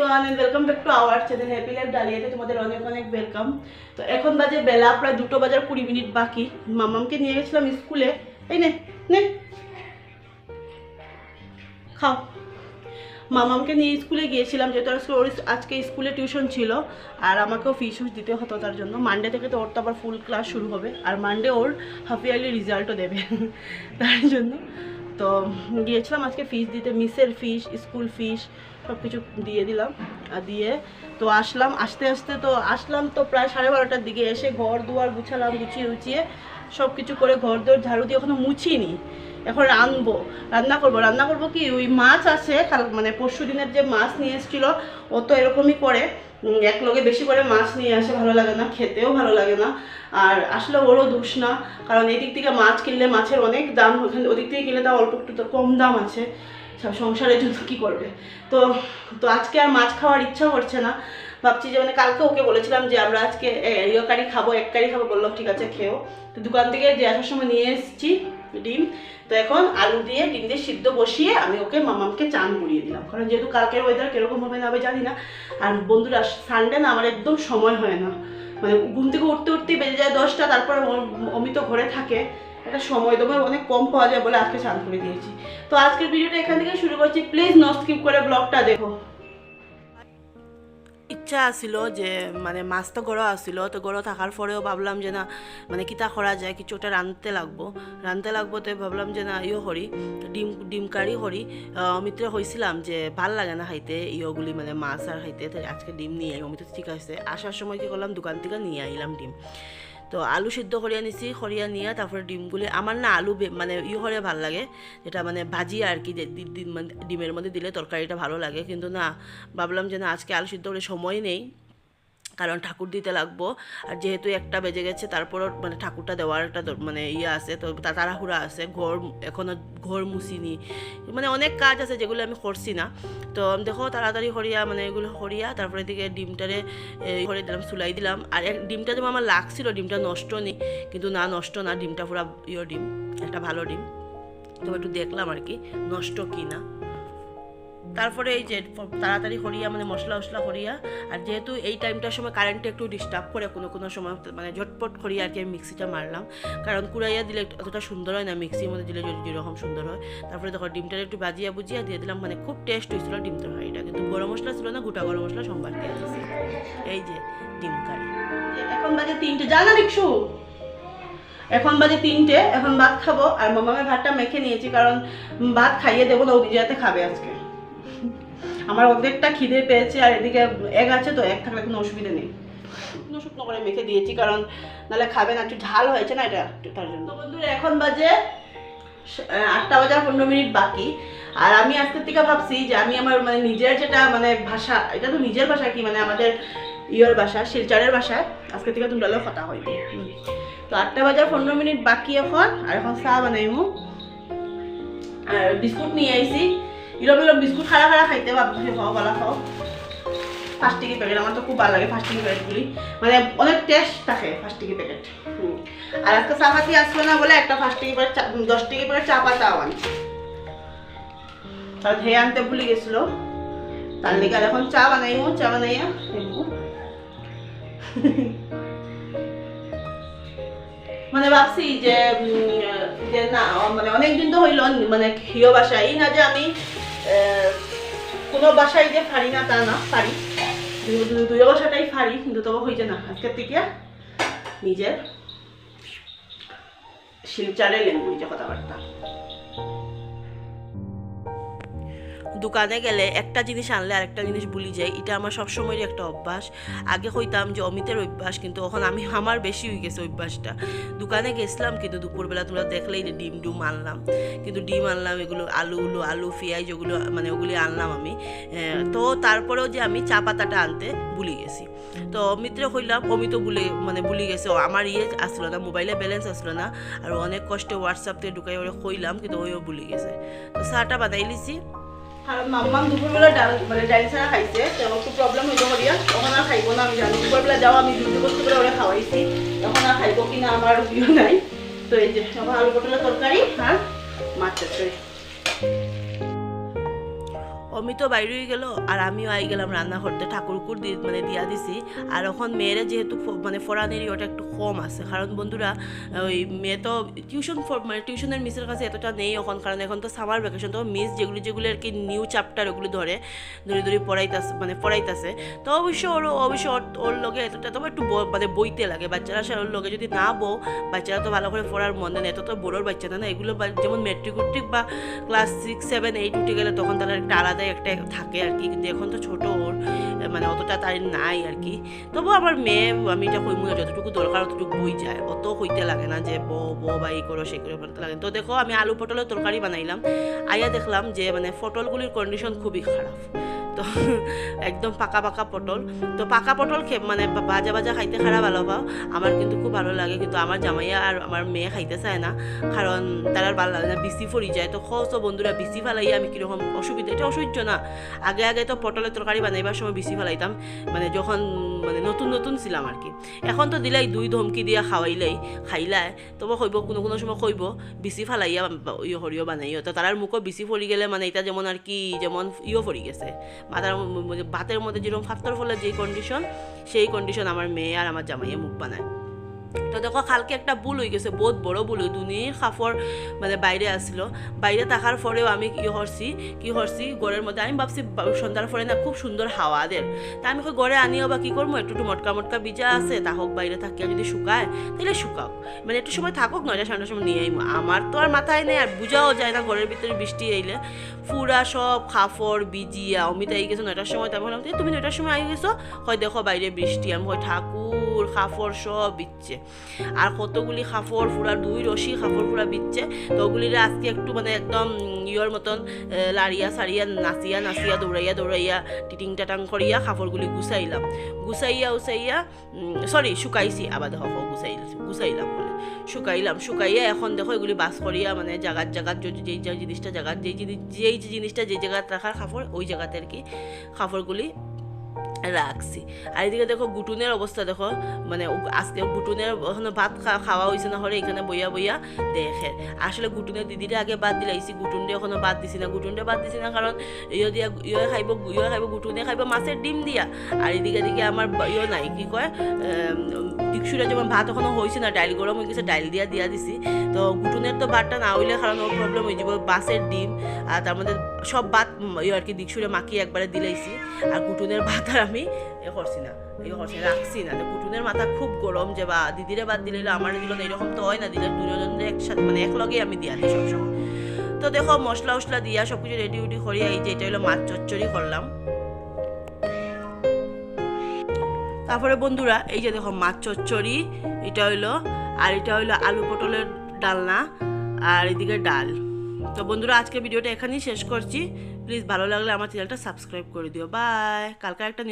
Everyone and welcome back to our channel happy life ডালিয়াতে তোমাদের অনেক অনেক ওয়েলকাম। তো এখন বাজে বেলা প্রায় 2:20 বাকি। মামামকে নিয়ে গেছিলাম স্কুলে। এই নে নে খাও। মামামকে নিয়ে স্কুলে গিয়েছিলাম, যেহেতু আজকে স্কুলে টিউশন ছিল আর আমাকেও ফিস দিতে হতো, তার জন্য মানডে থেকে তো ওর তো আবার ফুল ক্লাস শুরু হবে আর মানডে ওর হাফ ইয়ারলি রেজাল্টও দেবে তার জন্য তো গিয়েছিলাম আজকে ফিস দিতে, মিসের ফিস, স্কুল ফিস সব কিছু দিয়ে দিলাম। আর দিয়ে তো আসলাম, আসলাম তো প্রায় 12:30টার দিকে। এসে ঘর দুয়ার গুছালাম, গুছিয়ে সব কিছু করে ঘর দোর ঝাড়ু দিয়ে এখনো মুছিনি। এখন রান্না করবো কি ওই মাছ আছে, মানে পরশু দিনের যে মাছ নিয়ে এসেছিলো ও তো এরকমই করে, এক লগে বেশি করে মাছ নিয়ে আসে, ভালো লাগে না, খেতেও ভালো লাগে না। আর আসলে ওরও দোষ না, কারণ এদিক থেকে মাছ কিনলে মাছের অনেক দাম, ওদিক থেকে কিনলে তাও অল্প একটু তো কম দাম আছে, সব সংসারের জন্য কী করবে। তো তো আজকে আর মাছ খাওয়ার ইচ্ছা করছে না। ভাবছি যে মানে কালকে ওকে বলেছিলাম যে আমরা আজকে কারি খাবো, এক কারি খাবো, বললো ঠিক আছে খেও। তো দোকান থেকে যে আসার সময় নিয়ে এসেছি ডিম, তো এখন আলু দিয়ে ডিম দিয়ে সিদ্ধ বসিয়ে আমি ওকে মামামকে চান করিয়ে দিলাম, কারণ যেহেতু কালকের ওয়েদার কীরকম হবে না হবে জানি না। আর বন্ধুরা সানডে না আমার একদম সময় হয় না, মানে ঘুম থেকে উঠতেই বেজে যায় 10টা, তারপরে অমিত ঘরে থাকে, একটা সময় তোমার অনেক কম পাওয়া যায় বলে আজকে চান করে দিয়েছি। তো আজকের ভিডিওটা এখান থেকে শুরু করছি, প্লিজ নো স্কিপ করে ব্লগটা দেখো। ইচ্ছা আসিল যে মানে মাছ তো গড়ো আসিল, তো গড়ো থাকার পরেও ভাবলাম যে না মানে কিতা করা যায়, কিছু ওটা রাঁধতে লাগবো। তো ভাবলাম যে না করি, ডিম কারি করি। অমিত্রে হয়েছিলাম যে ভাল লাগে না খাইতে ইয়োগুলি, মানে মাছ আর খাইতে, তো আজকে ডিম নিয়ে অমিত্র ঠিক আছে। আসার সময় কি করলাম, দোকান থেকে নিয়ে আইলাম ডিম। তো আলু সিদ্ধ করিয়া নিছি, করিয়া নিয়ে তারপরে ডিমগুলি, আমার না আলু মানে করে ভাল লাগে, যেটা মানে ভাজি আর কি, ডিমের মধ্যে দিলে তরকারিটা ভালো লাগে। কিন্তু না, ভাবলাম যে না আজকে আলু সিদ্ধ করে সময় নেই, কারণ ঠাকুর দিতে লাগবো। আর যেহেতু 1টা বেজে গেছে, তারপরও মানে ঠাকুরটা দেওয়ার একটা মানে আছে, তো তাড়াহুড়া আছে, এখনও ঘর মুছিনি, মানে অনেক কাজ আছে যেগুলো আমি করছি না। তো দেখো তাড়াতাড়ি করিয়া মানে এগুলো করিয়া তারপরে দিকে ডিমটারে করে দিলাম, চুলাই দিলাম। আর ডিমটা যেমন আমার লাগছিল ডিমটা নষ্ট নেই, কিন্তু না নষ্ট না, ডিমটা পুরো ডিম, একটা ভালো ডিম। তো একটু দেখলাম আর কি নষ্ট কি না। তারপরে এই যে তাড়াতাড়ি করিয়া মানে মশলা করিয়া, আর যেহেতু এই টাইমটার সময় কারেন্টে একটু ডিস্টার্ব করে কোনো সময়, মানে ঝটপট করিয়া আর কি আমি মিক্সিটা মারলাম, কারণ কুড়াইয়া দিলে অতটা সুন্দর হয় না, মিক্সির মধ্যে দিলে যেরকম সুন্দর হয়। তারপরে দেখো ডিমটা একটু বুঝিয়া দিয়ে দিলাম, মানে খুব টেস্ট হয়েছিল ডিম তরকারিটা। কিন্তু গরম মশলা ছিল না, গোটা গরম মশলা সোমবার দিয়ে দিয়েছি। এই যে ডিম কারি। এখন বাজে 3টে, জানা দেখছো, এখন বাজে 3টে, এখন ভাত খাবো। আর মামামের ভাতটা মেখে নিয়েছি, কারণ ভাত খাইয়ে দেবো না, ওদিকে যাতে খাবে আজকে। আমার অর্ধেকটা খিদে পেয়েছে, আর এদিকে এক আছে, তো এক থাকলে কোনো অসুবিধা নেই, শুকনো করে মেখে দিয়েছি, কারণ নাহলে খাবে না, একটু ঝাল হয়েছে না এটা, তার জন্য। তো বন্ধুরা এখন বাজে 8:15 বাকি। আর আমি আজকের থেকে ভাবছি যে আমি আমার মানে নিজের যেটা মানে ভাষা, এটা তো নিজের ভাষা কি, মানে আমাদের ভাষা, শিলচরের ভাষায় আজকের থেকে তোমরা কথা হয়নি। তো 8:15 বাকি এখন। আর এখন চা বানাইমু, আর বিস্কুট নিয়ে আইছি। এরকম বিস্কুট খাড়া খাইতে ভাবছি, খাও ভালো খাও। 5 টাকা প্যাকেট, আমার তো খুব ভালো লাগে 5 টাকা প্যাকেটগুলি, মানে অনেক টেস্ট থাকে 5 টাকা প্যাকেট। আর আজকে চা পাতি আসবে না বলে একটা 5 টাকা প্যাকেট 10 টাকা প্যাকেট চা পাতাও আনছি, আর ধেয়ে আনতে ভুলে গেছিল, তার লেগে। আর এখন চা বানাইয়া মানে ভাবছি যে না মানে অনেকদিন তো হইল, মানে হিও বাসায় না যে আমি কোনো বাসায় যে পারি না তা না, পারি, দুই বাসাটাই পারি, কিন্তু তবে হয়েছে না। আজকের থেকে নিজের শিলচারে ল্যাঙ্গুয়েজে কথাবার্তা। দোকানে গেলে একটা জিনিস আনলে আরেকটা জিনিস ভুলি যাই, এটা আমার সবসময়েরই একটা অভ্যাস। আগে হইতাম যে অমিতের অভ্যাস, কিন্তু এখন আমার বেশি হয়ে গেছে অভ্যাসটা। দোকানে গেছিলাম, কিন্তু দুপুরবেলা তোমরা দেখলেই যে ডিম আনলাম, কিন্তু ডিম আনলাম, এগুলো আলু পেঁয়াজ ওগুলো মানে ওগুলি আনলাম আমি। তো তারপরেও যে আমি চা পাতাটা আনতে ভুলে গেছি। তো অমিত্রে হইলাম, অমিতও ভুলে গেছে, আমার আসলো না, মোবাইলে ব্যালেন্স আসলো না, আর অনেক কষ্টে হোয়াটসঅ্যাপ থেকে ঢুকাই ওরা হইলাম, কিন্তু ওইও ভুলে গেছে। তো চাটা বানাই লিছি। আর মাম্মাম দুপুরবেলা মানে ডাল ছাড়া খাইছে, তো একটু প্রবলেম হইল করিয়া, তখন আর খাইব না। আমি জানি দুপুরবেলা যাও আমি দুটো বস্তু করে ওরা খাওয়াইছি, তখন আর খাইব কিনা আমার বিও নাই। তো এই যে এখন আলু পটলের তরকারি আর মাছ তরকারি। অমিতও বাইরে হয়ে গেল আর আমিও আই গেলাম রান্না করতে, ঠাকুরকুর মানে দিয়া দিছি। আর এখন মেয়েরা যেহেতু মানে ফরানেরই ওটা একটু কম আছে, কারণ বন্ধুরা ওই মেয়ে তো মানে টিউশনের মিসের কাছে এতটা নেই এখন, কারণ এখন তো সামার ভ্যাকেশন, তো মিস যেগুলি আর কি নিউ চ্যাপ্টার ওগুলো ধরে পড়াইতেছে। তো অবশ্য ওর লগে এতটা তবে একটু মানে বইতে লাগে, বাচ্চারা ওর লগে যদি না বউ বাচ্চারা তো ভালো করে পড়ার মন দেয় না, এত তো বড়োর বাচ্চা না এগুলো, যেমন মেট্রিক বা ক্লাস 6, 7, 8 উঠে গেলে তখন তারা একটা আলাদাই একটা থাকে আর কি, কিন্তু এখন তো ছোটো ওর মানে অতটা তার নাই আর কি। তবু আমার মেয়ে, আমি এটা কইমু যতটুকু দরকার অতটুকু বই যায়, অত হইতে লাগে না যে বা এই করো সেই করে বলতে লাগে। তো দেখো আমি আলু পটলের তরকারি বানাইলাম, আইয়া দেখলাম যে মানে পটলগুলির কন্ডিশন খুবই খারাপ। তো একদম পাকা পটল, তো পাকা পটল মানে ভাজা খাইতে খারাপ ভালো পাও, আমার কিন্তু খুব ভালো লাগে, কিন্তু আমার জামাইয়া আর আমার মেয়ে খাইতে চায় না, কারণ তার আর ভালো লাগে না, বিসি ফরি যায়। তো খোঁজ বন্ধুরা বিসি ফেলাইয়া আমি কীরকম অসুবিধা, এটা অসহ্য না। আগে তো পটলের তরকারি বানাইবার সময় বিসি ফেলাইতাম, মানে যখন মানে নতুন ছিলাম আর কি। এখন তো দিলাই 2 ধমকি দিয়া খাইলাই, তবু কইব কোনো সময় কইব বিসি ফালাইয়া হরিও বানাইও, তো তার মুখও বিসি ফরি গেলে মানে এটা যেমন আর কি, যেমন ফরি গেছে মাথার ভাতের মধ্যে যেরকম ফাত্তর ফলের যেই কন্ডিশন, সেই কন্ডিশন আমার মেয়ে আর আমার জামাইয়ে মুখ বানায়। তো দেখো কালকে একটা ভুল হয়ে গেছে, বহুত বড় ভুল, দুনির কাপড় মানে বাইরে আসলো, বাইরে থাকার পরেও আমি কি করছি ঘরের মধ্যে, আমি ভাবছি সন্ধ্যার পরে না খুব সুন্দর হাওয়া দের, তা আমি ঘরে আনিও বা কী করবো, একটু মটকা ভিজা আছে, তা হোক বাইরে থাকিয়া যদি শুকায় তাহলে শুকাওক, মানে একটু সময় থাকুক, 9টা 9টার সময় নিয়ে আইব। আমার তো আর মাথায় নেই, আর বুঝাও যায় না, ঘরের ভিতরে বৃষ্টি আইলে পুরা সব কাপড় ভিজিয়া। অমিতা আই গেছো 9টার সময়, তারপর বললাম তুমি 9টার সময় আই গেছো, হয় দেখো বাইরে বৃষ্টি, আমি হয় ঠাকুর কাপড় সব বিচ্ছে, আর কতগুলি কাপড় পুরা 2 রশি কাপড় পুরা বিচ্ছে। তো ওগুলিরে আজকে একটু মানে একদম ইয়র মতন লাড়িয়া সারিয়া নাচিয়া দৌড়াইয়া টিটিং টাটাং করিয়া কাপড়গুলি গুছাইয়া শুকাইছি, আবার দেখো গুছাইলাম বলে শুকাইয়া এখন দেখো এগুলি বাস করিয়া মানে জাগাত যেই জিনিসটা যেই জায়গায় রাখার কাপড়, ওই জায়গাতে আর কি কাপড়গুলি রাখছি। আর এদিকে দেখো গুটুনের অবস্থা দেখো, মানে আজকে গুটুনের ওখানে ভাত খাওয়া হয়েছে না হলে এখানে বইয়া দেখে। আসলে গুটুনের দিদিরে আগে বাদ দিলাইছি, গুটুনরে এখনো বাদ দিছি না, কারণ ইয়ে খাইব গুটুনে খাইব মাছের ডিম দিয়া। আর এদিকে আমার নাই কি কয় দিকসুরা, যেমন ভাত এখনো হয়েছে না, ডাইল গরম হয়ে গেছে, ডাইল দিয়া দিছি। তো গুটুনের তো ভাতটা না হইলে কারণ ওর প্রবলেম হয়ে যাব, মাছের ডিম আর তার মধ্যে সব ভাত আর কি দিকসুরে মাখিয়ে একবারে দিলাইছি। আর গুটুনের ভাত আর আমি রাখছি না, তো কুটুনের মাথা খুব গরম, যে বা দিদিরে বাদ দিলে আমার দিল না, এরকম তো হয় না, দিলে দুজনের একসাথে মানে একলগে আমি দিয়া দিই সবসময়। তো দেখো মশলা দিয়া সবকিছু রেডি করিয়া এই যে এটা হলো মাছ চচ্চড়ি করলাম। তারপরে বন্ধুরা এই যে দেখো মাছ চচ্চড়ি এটা হইলো, আর এটা হইলো আলু পটলের ডালনা, আর এদিকে ডাল। তো বন্ধুরা আজকে ভিডিওটা এখানেই শেষ করছি, প্লিজ ভালো লাগলে আমার চ্যানেলটা সাবস্ক্রাইব করে দিও। বাই, কালকে একটা